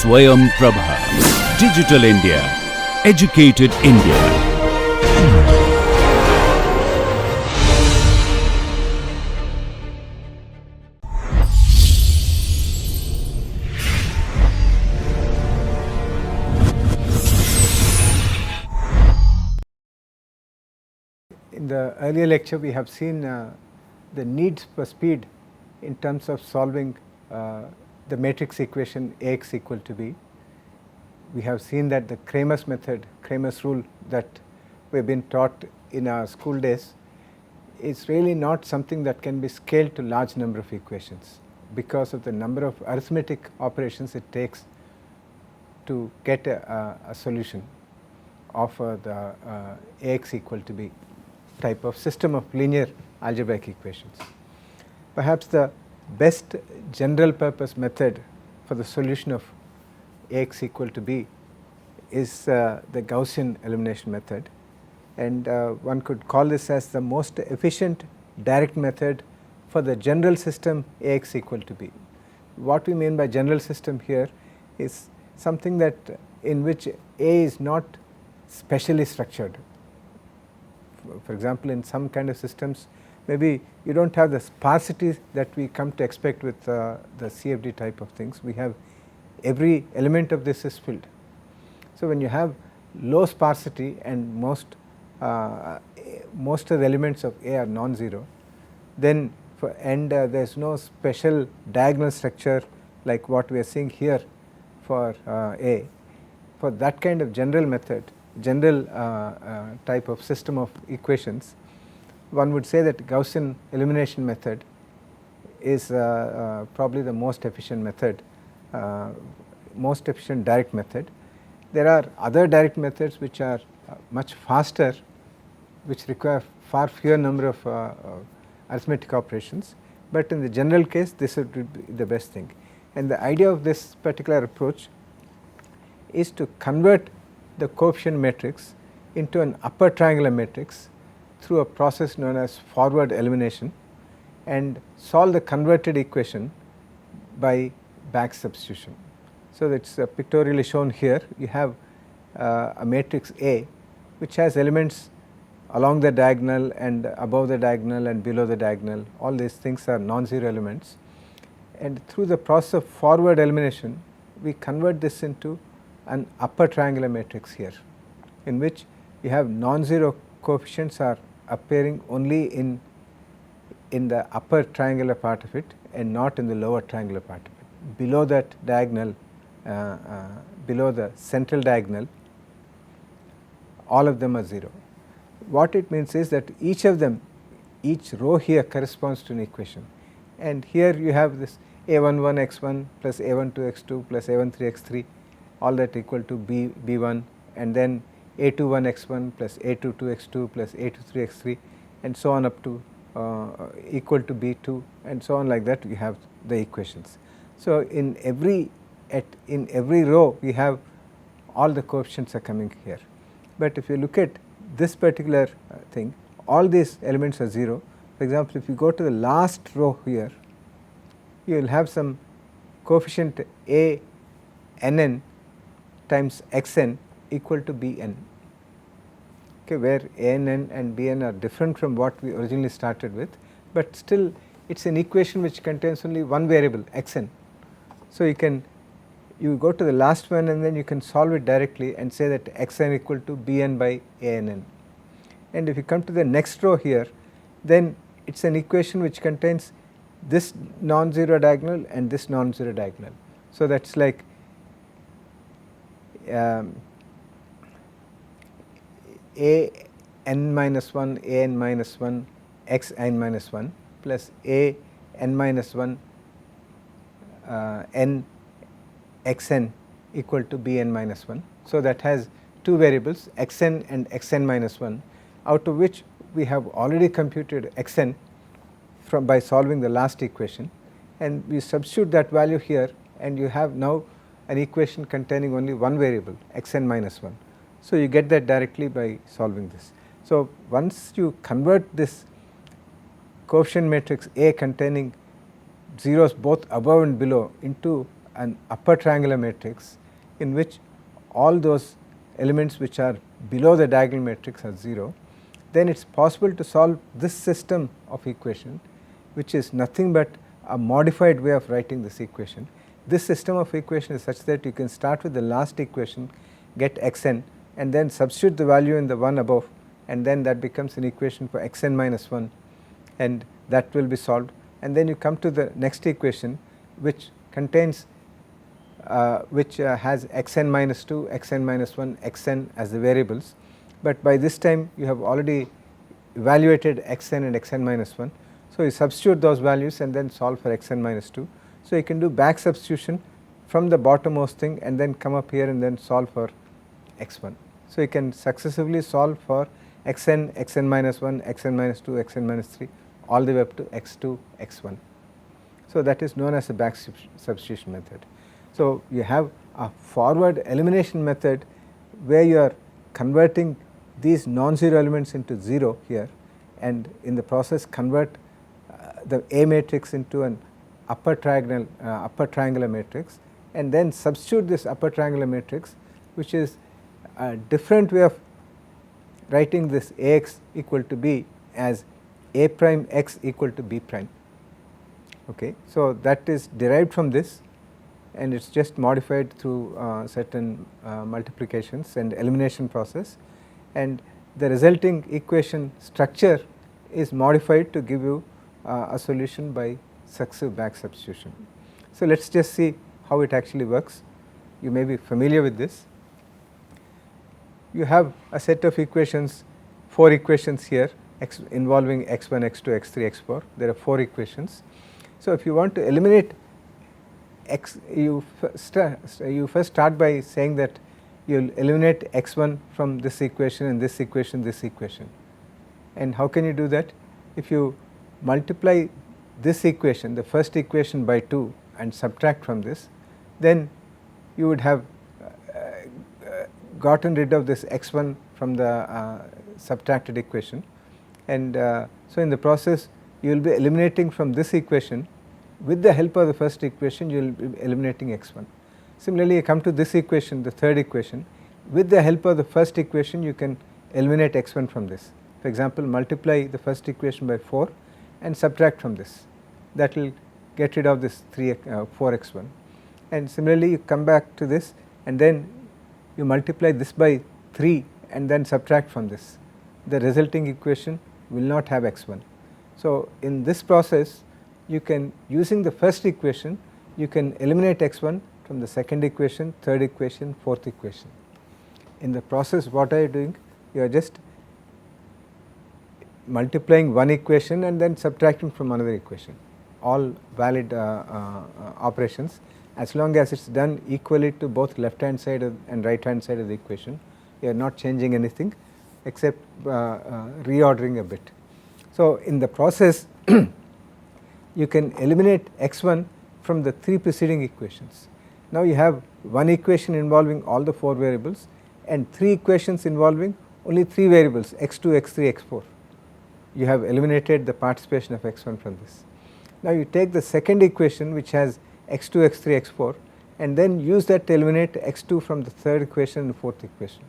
Swayam Prabha. Digital India. Educated India. In the earlier lecture, we have seen the needs for speed in terms of solving the matrix equation Ax equal to b. We have seen that the Cramer's method, Cramer's rule that we have been taught in our school days is really not something that can be scaled to large number of equations because of the number of arithmetic operations it takes to get a solution of the Ax equal to b type of system of linear algebraic equations. Perhaps the best general purpose method for the solution of Ax equal to b is the Gaussian elimination method, and one could call this as the most efficient direct method for the general system Ax equal to b. What we mean by general system here is something that in which A is not specially structured. For example, in some kind of systems, maybe you do not have the sparsity that we come to expect with the CFD type of things. We have every element of this is filled. So when you have low sparsity and most of the elements of A are non-zero, then there is no special diagonal structure like what we are seeing here for A. For that kind of general method, general type of system of equations, one would say that Gaussian elimination method is probably the most efficient method, most efficient direct method. There are other direct methods which are much faster, which require far fewer number of arithmetic operations, but in the general case this would be the best thing. And the idea of this particular approach is to convert the coefficient matrix into an upper triangular matrix through a process known as forward elimination and solve the converted equation by back substitution. So that is pictorially shown here. You have a matrix A which has elements along the diagonal and above the diagonal and below the diagonal. All these things are non-zero elements, and through the process of forward elimination we convert this into an upper triangular matrix here, in which you have non-zero coefficients are appearing only in the upper triangular part of it and not in the lower triangular part of it. Below that diagonal, below the central diagonal, all of them are 0. What it means is that each of them, each row here corresponds to an equation, and here you have this a11 x1 plus a12 x2 plus a13 x3, all that equal to b1, and then a21 x1 plus a22 x2 plus a23 x3 and so on up to equal to b2, and so on like that we have the equations. So in every row we have all the coefficients are coming here, but if you look at this particular thing, all these elements are 0. For example, if you go to the last row here, you will have some coefficient a nn times xn equal to bn, okay, where ann and bn are different from what we originally started with, but still it is an equation which contains only one variable xn. So you go to the last one and then you can solve it directly and say that xn equal to bn by ann. And if you come to the next row here, then it is an equation which contains this non-zero diagonal and this non-zero diagonal. So that is like a n minus 1 a n minus 1 x n minus 1 plus a n minus 1 n x n equal to b n minus 1. So that has two variables x n and x n minus 1, out of which we have already computed x n by solving the last equation, and we substitute that value here and you have now an equation containing only one variable xn minus 1. So you get that directly by solving this. So once you convert this coefficient matrix A containing zeros both above and below into an upper triangular matrix in which all those elements which are below the diagonal matrix are 0, then it is possible to solve this system of equation, which is nothing but a modified way of writing this equation. This system of equation is such that you can start with the last equation, get xn, and then substitute the value in the one above, and then that becomes an equation for xn minus 1, and that will be solved. And then you come to the next equation, which contains has xn minus 2, xn minus 1, xn as the variables, but by this time you have already evaluated xn and xn minus 1. So, you substitute those values and then solve for xn minus 2. So, you can do back substitution from the bottommost thing and then come up here and then solve for x1. So, you can successively solve for xn, xn minus 1, xn minus 2, xn minus 3 all the way up to x2, x1. So, that is known as a back substitution method. So, you have a forward elimination method where you are converting these non-zero elements into 0 here, and in the process convert the A matrix into an upper triangular matrix, and then substitute this upper triangular matrix, which is a different way of writing this Ax equal to B as A prime x equal to B prime. Okay. So, that is derived from this, and it is just modified through certain multiplications and elimination process, and the resulting equation structure is modified to give you a solution by successive back substitution. So, let us just see how it actually works. You may be familiar with this. You have a set of equations, 4 equations here involving x1, x2, x3, x4. There are 4 equations. So, if you want to eliminate x, you first start by saying that you will eliminate x1 from this equation and this equation, this equation. And how can you do that? If you multiply this equation, the first equation, by 2 and subtract from this, then you would have gotten rid of this x1 from the subtracted equation, and so in the process you will be eliminating from this equation. With the help of the first equation, you will be eliminating x1. Similarly, you come to this equation, the third equation. With the help of the first equation, you can eliminate x1 from this. For example, multiply the first equation by 4 and subtract from this. That will get rid of this 4x1. And similarly, you come back to this and then you multiply this by 3 and then subtract from this. The resulting equation will not have x1. So, in this process, you can, using the first equation, you can eliminate x1 from the second equation, third equation, fourth equation. In the process, what are you doing? You are just multiplying one equation and then subtracting from another equation. All valid operations, as long as it is done equally to both left hand side and right hand side of the equation. You are not changing anything except reordering a bit. So, in the process you can eliminate x1 from the 3 preceding equations. Now, you have one equation involving all the 4 variables and 3 equations involving only 3 variables, x2, x3, x4. You have eliminated the participation of x1 from this. Now, you take the second equation, which has x2, x3, x4, and then use that to eliminate x2 from the third equation and fourth equation.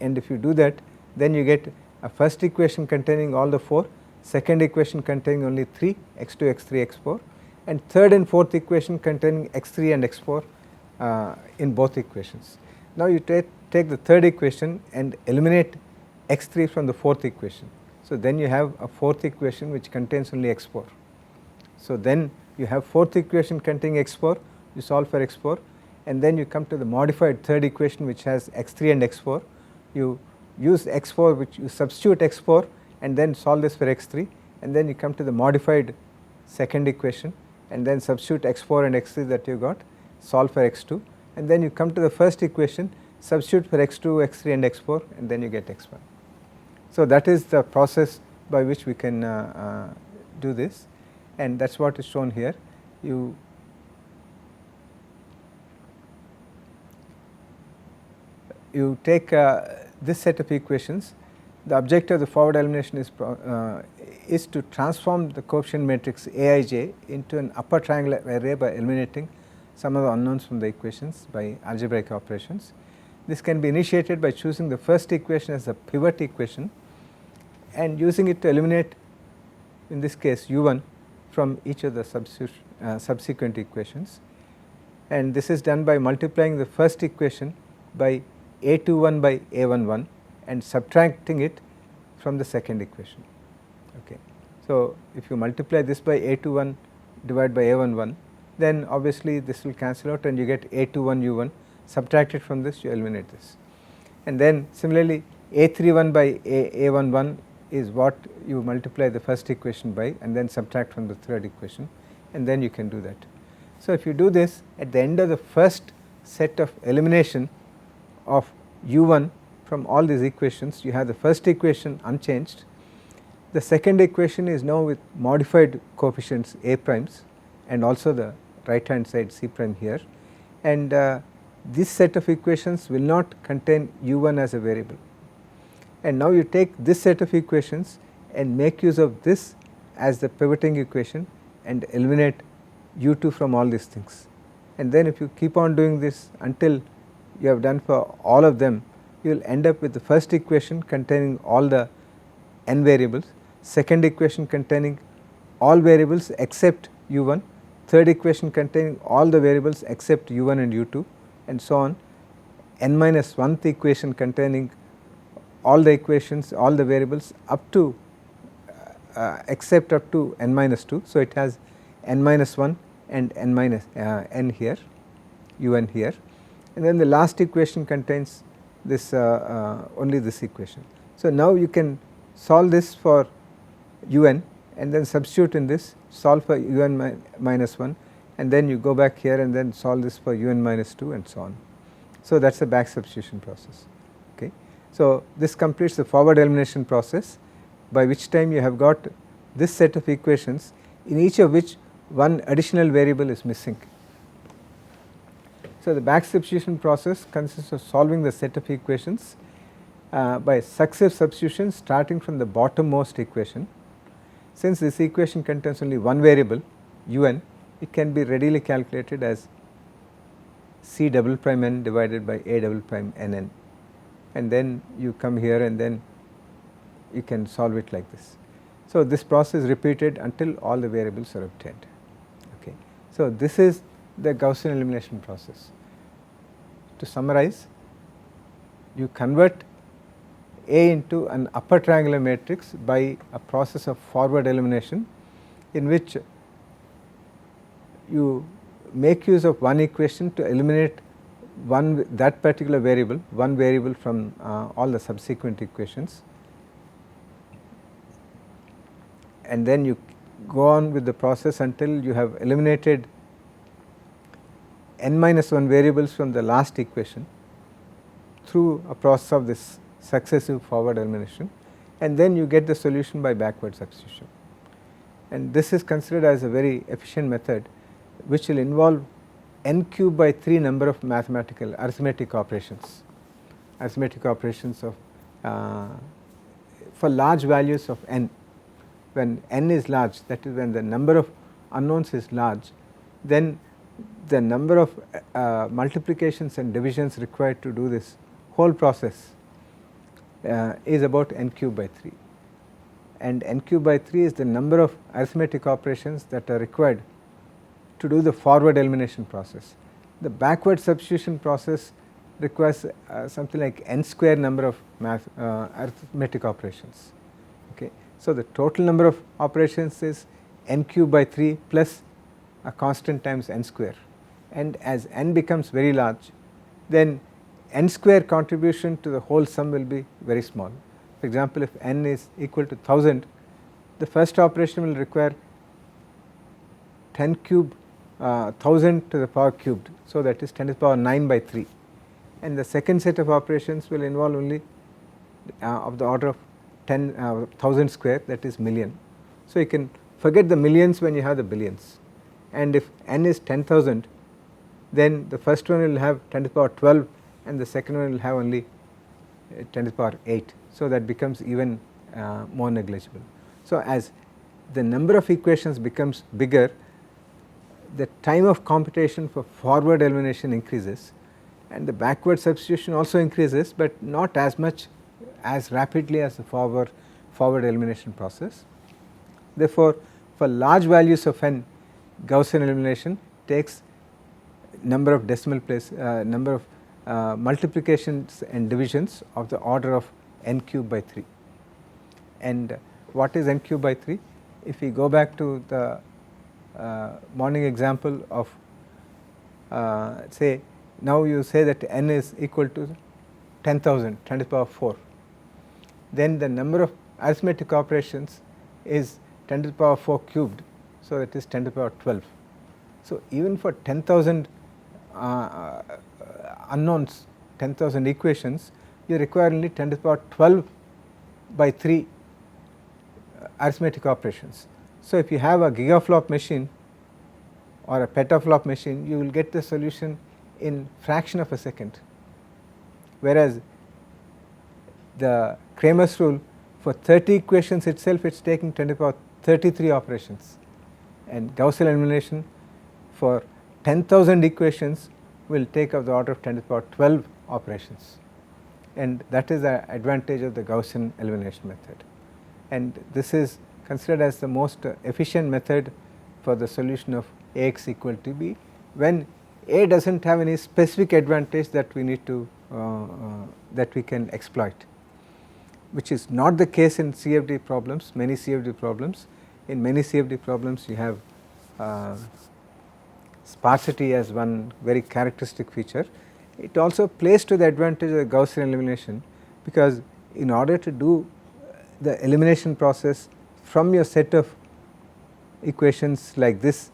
And if you do that, then you get a first equation containing all the 4, second equation containing only 3, x2, x3, x4, and third and fourth equation containing x3 and x4 in both equations. Now, you take the third equation and eliminate x3 from the fourth equation. So, then you have a fourth equation which contains only x4. So, then you have fourth equation containing x4, you solve for x4, and then you come to the modified third equation which has x3 and x4. You use x4, which you substitute x4 and then solve this for x3, and then you come to the modified second equation and then substitute x4 and x3 that you got, solve for x2, and then you come to the first equation, substitute for x2, x3 and x4, and then you get x1. So, that is the process by which we can do this, and that is what is shown here. You take this set of equations. The objective of the forward elimination is to transform the coefficient matrix Aij into an upper triangular array by eliminating some of the unknowns from the equations by algebraic operations. This can be initiated by choosing the first equation as a pivot equation and using it to eliminate, in this case, u1 from each of the subsequent equations, and this is done by multiplying the first equation by a21 by a11 and subtracting it from the second equation. Okay. So, if you multiply this by a21 divided by a11, then obviously this will cancel out and you get a21 u1, subtract it from this, you eliminate this. And then similarly a31 by a11 is what you multiply the first equation by and then subtract from the third equation, and then you can do that. So, if you do this at the end of the first set of elimination of u1 from all these equations, you have the first equation unchanged. The second equation is now with modified coefficients a primes and also the right hand side c prime here, and this set of equations will not contain u1 as a variable. And now you take this set of equations and make use of this as the pivoting equation and eliminate u2 from all these things. And then if you keep on doing this until you have done for all of them, you will end up with the first equation containing all the n variables, second equation containing all variables except u1, third equation containing all the variables except u1 and u2, and so on, n minus 1th equation containing all the equations, all the variables up to except up to n minus 2. So, it has n minus 1 and n minus n here, un here, and then the last equation contains this only this equation. So, now you can solve this for un and then substitute in this, solve for un minus 1, and then you go back here and then solve this for un minus 2 and so on. So, that is the back substitution process. Okay. So, this completes the forward elimination process, by which time you have got this set of equations in each of which one additional variable is missing. So, the back substitution process consists of solving the set of equations by successive substitution starting from the bottommost equation. Since this equation contains only one variable un, it can be readily calculated as c double prime n divided by a double prime n n, and then you come here and then you can solve it like this. So, this process is repeated until all the variables are obtained. Okay. So, this is the Gaussian elimination process. To summarize, you convert A into an upper triangular matrix by a process of forward elimination, in which you make use of one equation to eliminate that particular variable, one variable from all the subsequent equations, and then you go on with the process until you have eliminated n minus 1 variables from the last equation through a process of this successive forward elimination, and then you get the solution by backward substitution. And this is considered as a very efficient method, which will involve n cube by 3 number of mathematical arithmetic operations of for large values of n. When n is large, that is when the number of unknowns is large, then the number of multiplications and divisions required to do this whole process is about n cube by 3, and n cube by 3 is the number of arithmetic operations that are required to do the forward elimination process. The backward substitution process requires something like n square number of arithmetic operations. Okay. So, the total number of operations is n cube by 3 plus a constant times n square, and as n becomes very large, then n square contribution to the whole sum will be very small. For example, if n is equal to 1000, the first operation will require 10 cube 1000 to the power cubed, so that is 10 to the power 9 by 3, and the second set of operations will involve only of the order of 10,000 square, that is million. So, you can forget the millions when you have the billions, and if n is 10,000, then the first one will have 10 to the power 12 and the second one will have only 10 to the power 8. So, that becomes even more negligible. So, as the number of equations becomes bigger, the time of computation for forward elimination increases and the backward substitution also increases, but not as much as rapidly as the forward elimination process. Therefore, for large values of n, Gaussian elimination takes number of decimal place number of multiplications and divisions of the order of n cube by 3. And what is n cube by 3? If we go back to the morning example of say, now you say that n is equal to 10,000, 10 to the power 4, then the number of arithmetic operations is 10 to the power 4 cubed, so that is 10 to the power 12. So, even for 10,000 unknowns, 10,000 equations, you require only 10 to the power 12 by 3 arithmetic operations. So, if you have a gigaflop machine or a petaflop machine, you will get the solution in fraction of a second, whereas the Cramer's rule for 30 equations itself, it is taking 10 to the power 33 operations, and Gaussian elimination for 10,000 equations will take of the order of 10 to the power 12 operations, and that is the advantage of the Gaussian elimination method. And this is considered as the most efficient method for the solution of Ax equal to b, when A does not have any specific advantage that we need to that we can exploit, which is not the case in CFD problems. Many CFD problems, in many CFD problems you have sparsity as one very characteristic feature. It also plays to the advantage of the Gaussian elimination, because in order to do the elimination process from your set of equations like this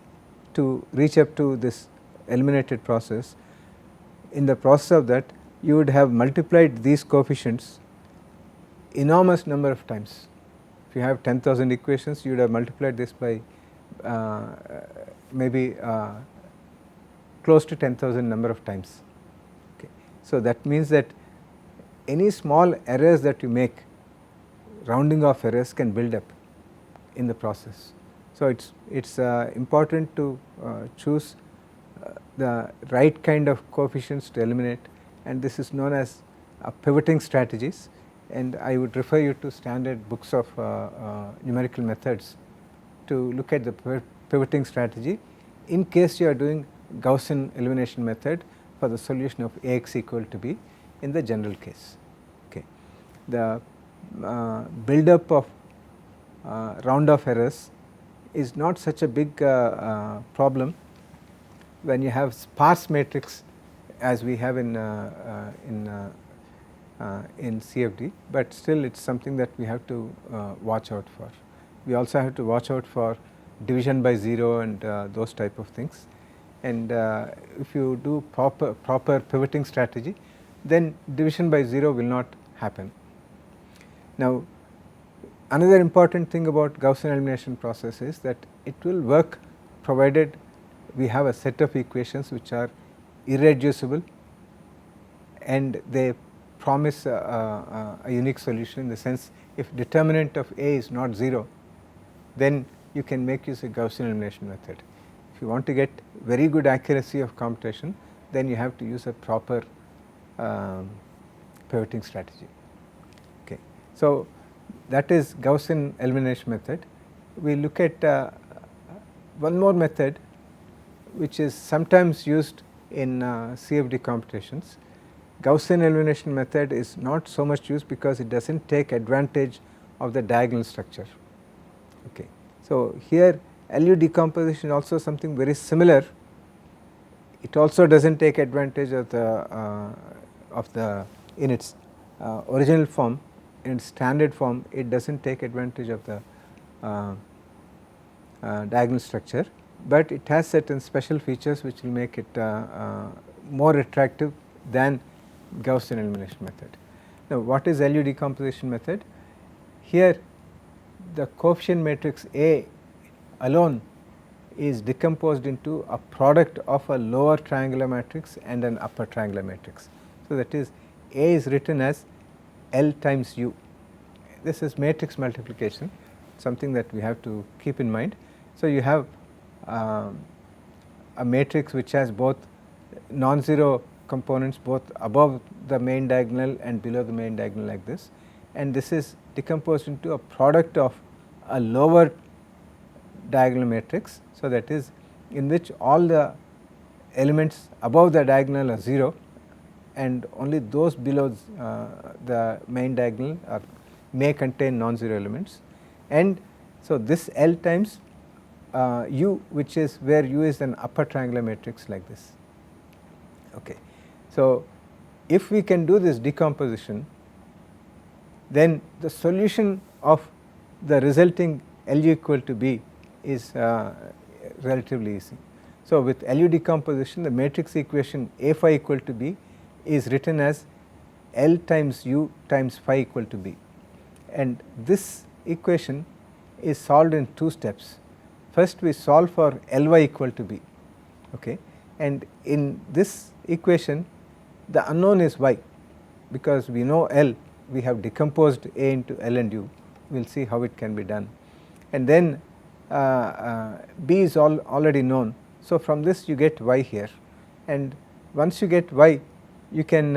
to reach up to this eliminated process, in the process of that you would have multiplied these coefficients enormous number of times. If you have 10,000 equations, you would have multiplied this by maybe close to 10,000 number of times. Okay. So, that means that any small errors that you make, rounding off errors, can build up in the process. So, it is important to choose the right kind of coefficients to eliminate, and this is known as pivoting strategies, and I would refer you to standard books of numerical methods to look at the pivoting strategy in case you are doing Gaussian elimination method for the solution of Ax equal to b in the general case. Okay. The build up of round off errors is not such a big problem when you have sparse matrix as we have in CFD, but still it is something that we have to watch out for. We also have to watch out for division by 0 and those type of things, and if you do proper pivoting strategy, then division by 0 will not happen. Now, another important thing about Gaussian elimination process is that it will work provided we have a set of equations which are irreducible and they promise a unique solution, in the sense if determinant of A is not 0, then you can make use of Gaussian elimination method. If you want to get very good accuracy of computation, then you have to use a proper pivoting strategy. Okay. So, that is Gaussian elimination method. We look at one more method which is sometimes used in CFD computations. Gaussian elimination method is not so much used because it does not take advantage of the diagonal structure. Okay. So, here LU decomposition is also something very similar. It also does not take advantage of the in its original form, in its standard form, it does not take advantage of the diagonal structure, but it has certain special features which will make it more attractive than Gaussian elimination method. Now, what is LU decomposition method? Here the coefficient matrix A alone is decomposed into a product of a lower triangular matrix and an upper triangular matrix. So, that is A is written as L times U. This is matrix multiplication, something that we have to keep in mind. So, you have a matrix which has both non-zero components both above the main diagonal and below the main diagonal like this, and this is decomposed into a product of a lower diagonal matrix. So, that is in which all the elements above the diagonal are 0 and only those below the main diagonal may contain non-zero elements. And so, this L times U, which is where U is an upper triangular matrix like this. Okay. So, if we can do this decomposition, then the solution of the resulting LU equal to B is relatively easy. So, with LU decomposition, the matrix equation A phi equal to B is written as L times U times phi equal to B, and this equation is solved in 2 steps. First we solve for Ly equal to B, okay, and in this equation the unknown is y, because we know L, we have decomposed A into L and U, we will see how it can be done, and then B is already known. So, from this you get y here, and once you get y you can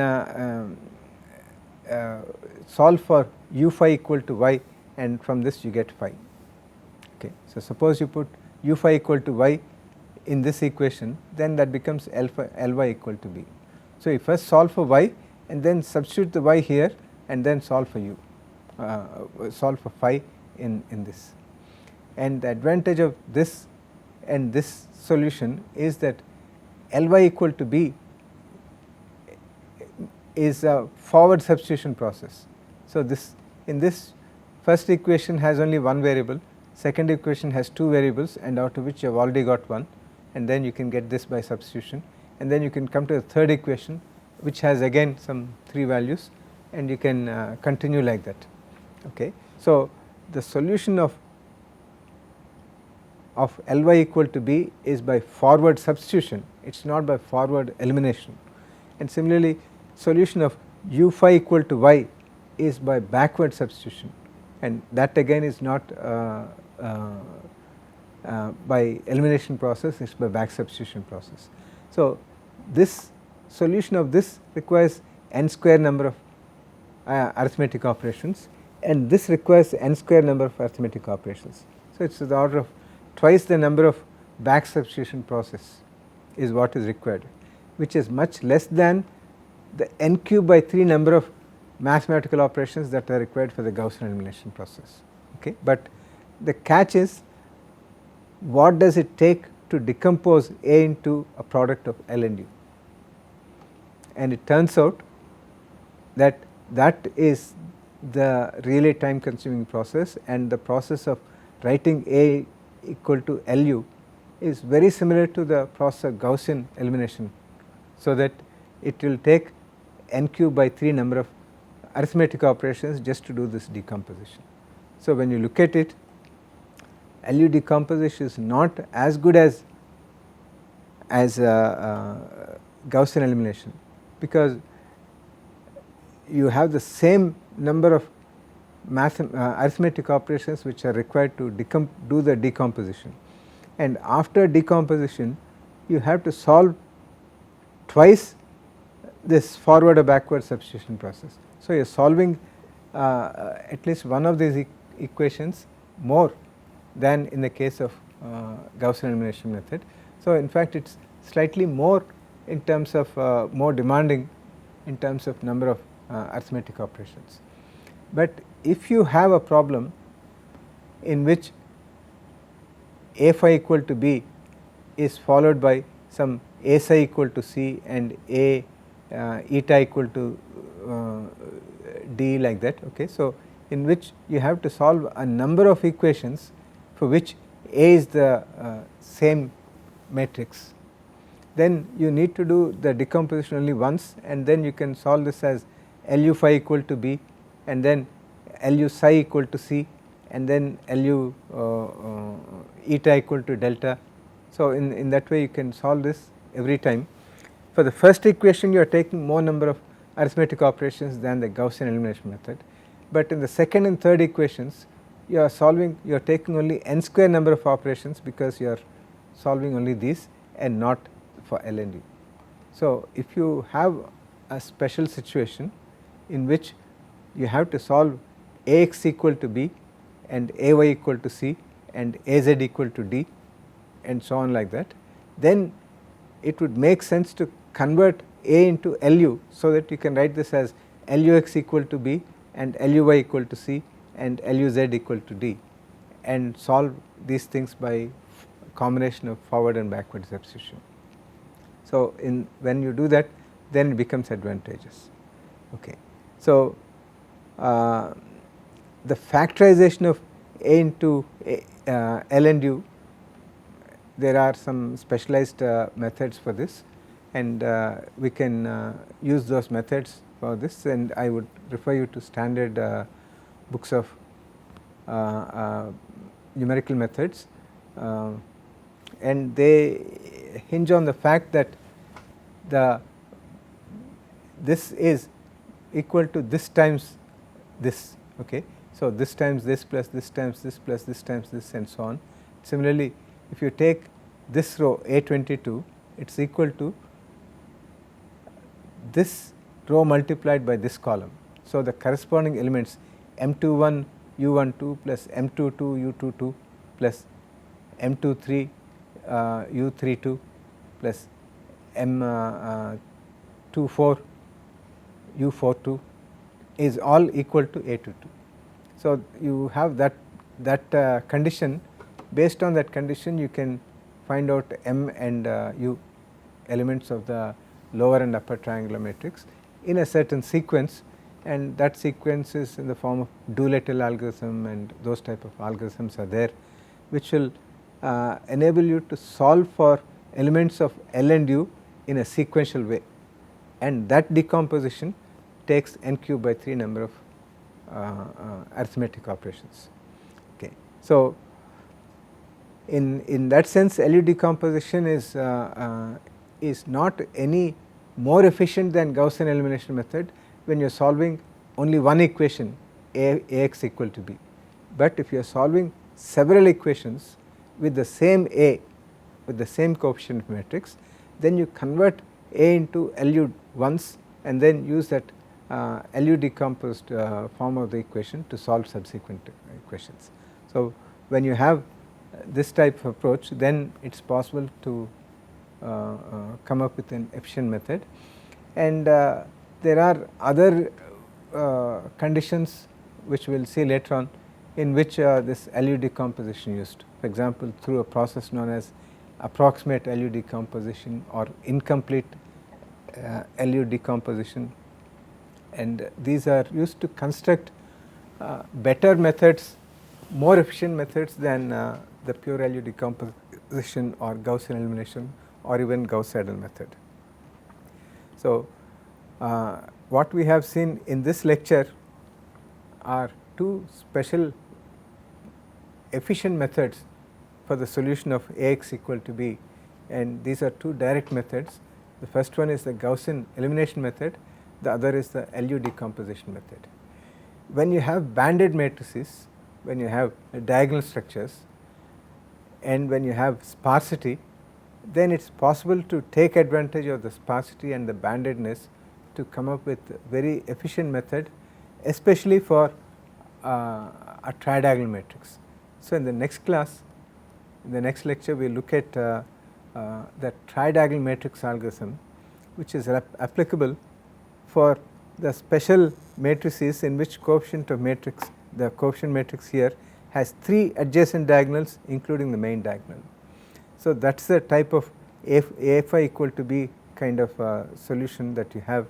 solve for U phi equal to y, and from this you get phi. Okay. So, suppose you put U phi equal to y in this equation, then that becomes Ly equal to B. So, you first solve for y and then substitute the y here and then solve for U, solve for phi in this. And the advantage of this and this solution is that Ly equal to B is a forward substitution process. So, this in this first equation has only one variable, second equation has 2 variables, and out of which you have already got one, and then you can get this by substitution, and then you can come to the third equation which has again some 3 values, and you can continue like that. Okay. So, the solution of Ly equal to B is by forward substitution, it is not by forward elimination, and similarly solution of U phi equal to y is by backward substitution, and that again is not by elimination process, it is by back substitution process. So, this solution of this requires n square number of arithmetic operations, and this requires n square number of arithmetic operations. So, it is the order of twice the number of back substitution process is what is required, which is much less than the n cube by 3 number of mathematical operations that are required for the Gaussian elimination process. Okay. But the catch is, what does it take to decompose A into a product of L and U, and it turns out that that is the really time consuming process, and the process of writing A equal to Lu is very similar to the process of Gaussian elimination, so that it will take n cube by 3 number of arithmetic operations just to do this decomposition. So, when you look at it, Lu decomposition is not as good as Gaussian elimination, because you have the same number of arithmetic operations which are required to do the decomposition, and after decomposition you have to solve twice this forward or backward substitution process. So, you are solving at least one of these equations more than in the case of Gaussian elimination method. So, in fact, it is slightly more in terms of more demanding in terms of number of arithmetic operations. But if you have a problem in which A phi equal to B is followed by some A psi equal to C and A eta equal to D like that, okay. So, in which you have to solve a number of equations for which A is the same matrix, then you need to do the decomposition only once, and then you can solve this as Lu phi equal to B, and then Lu psi equal to C, and then Lu eta equal to delta. So, in that way you can solve this every time. For the first equation you are taking more number of arithmetic operations than the Gaussian elimination method, but in the second and third equations you are taking only n square number of operations, because you are solving only these, and not for L and U. So, if you have a special situation in which you have to solve Ax equal to B and Ay equal to C and Az equal to D and so on like that, then it would make sense to convert A into Lu, so that you can write this as Lux equal to B and Luy equal to C and Luz equal to D, and solve these things by combination of forward and backward substitution. So, when you do that, then it becomes advantageous. Okay. So, the factorization of A into L and U, there are some specialized methods for this, and we can use those methods for this, and I would refer you to standard books of numerical methods, and they hinge on the fact that this is equal to this times this. Okay. So, this times this plus this times this plus this times this and so on. Similarly, if you take this row A22, it is equal to this row multiplied by this column. So, the corresponding elements M21 U12 plus M22 U22 plus M23 U32 plus M24 U42 is all equal to A22. So, you have that condition. Based on that condition, you can find out M and U elements of the lower and upper triangular matrix in a certain sequence, and that sequence is in the form of Doolittle algorithm, and those type of algorithms are there, which will enable you to solve for elements of L and U in a sequential way, and that decomposition takes n cube by 3 number of arithmetic operations. Okay. So, in that sense, LU decomposition is not any more efficient than Gaussian elimination method when you are solving only one equation Ax equal to B. But if you are solving several equations with the same A, with the same coefficient matrix, then you convert A into Lu once and then use that Lu decomposed form of the equation to solve subsequent equations. So, when you have this type of approach, then it is possible to come up with an efficient method, and there are other conditions which we will see later on, in which this Lu decomposition used. For example, through a process known as approximate Lu decomposition or incomplete Lu decomposition, and these are used to construct better methods, more efficient methods than the pure Lu decomposition or Gaussian elimination or even Gauss-Seidel method. So, what we have seen in this lecture are two special efficient methods for the solution of Ax equal to B, and these are two direct methods. The first one is the Gaussian elimination method, the other is the Lu decomposition method. When you have banded matrices, when you have diagonal structures, and when you have sparsity, then it is possible to take advantage of the sparsity and the bandedness to come up with very efficient method, especially for a tridiagonal matrix. So, in the next class, in the next lecture, we will look at the tridiagonal matrix algorithm, which is applicable for the special matrices in which coefficient of matrix, the coefficient matrix here has 3 adjacent diagonals including the main diagonal. So, that is the type of AFI equal to B kind of solution that you have.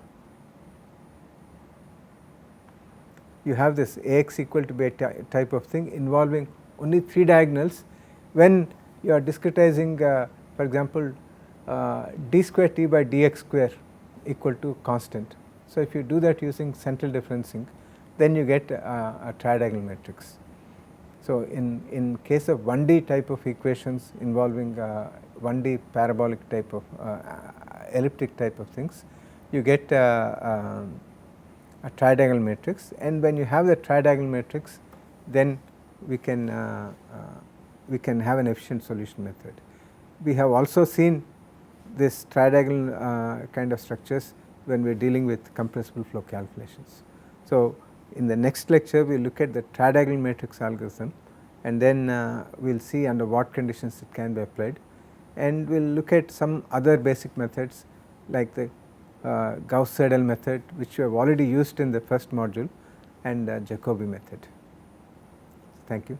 You have this Ax equal to B type of thing involving only 3 diagonals when you are discretizing for example d square t by dx square equal to constant. So, if you do that using central differencing, then you get a tridiagonal matrix. So, in case of 1D type of equations involving 1D parabolic type of elliptic type of things, you get a tridiagonal matrix, and when you have the tridiagonal matrix, then we can have an efficient solution method. We have also seen this tridiagonal kind of structures when we are dealing with compressible flow calculations. So, in the next lecture we will look at the tridiagonal matrix algorithm, and then we will see under what conditions it can be applied, and we will look at some other basic methods like the Gauss-Seidel method, which we have already used in the first module, and Jacobi method. Thank you.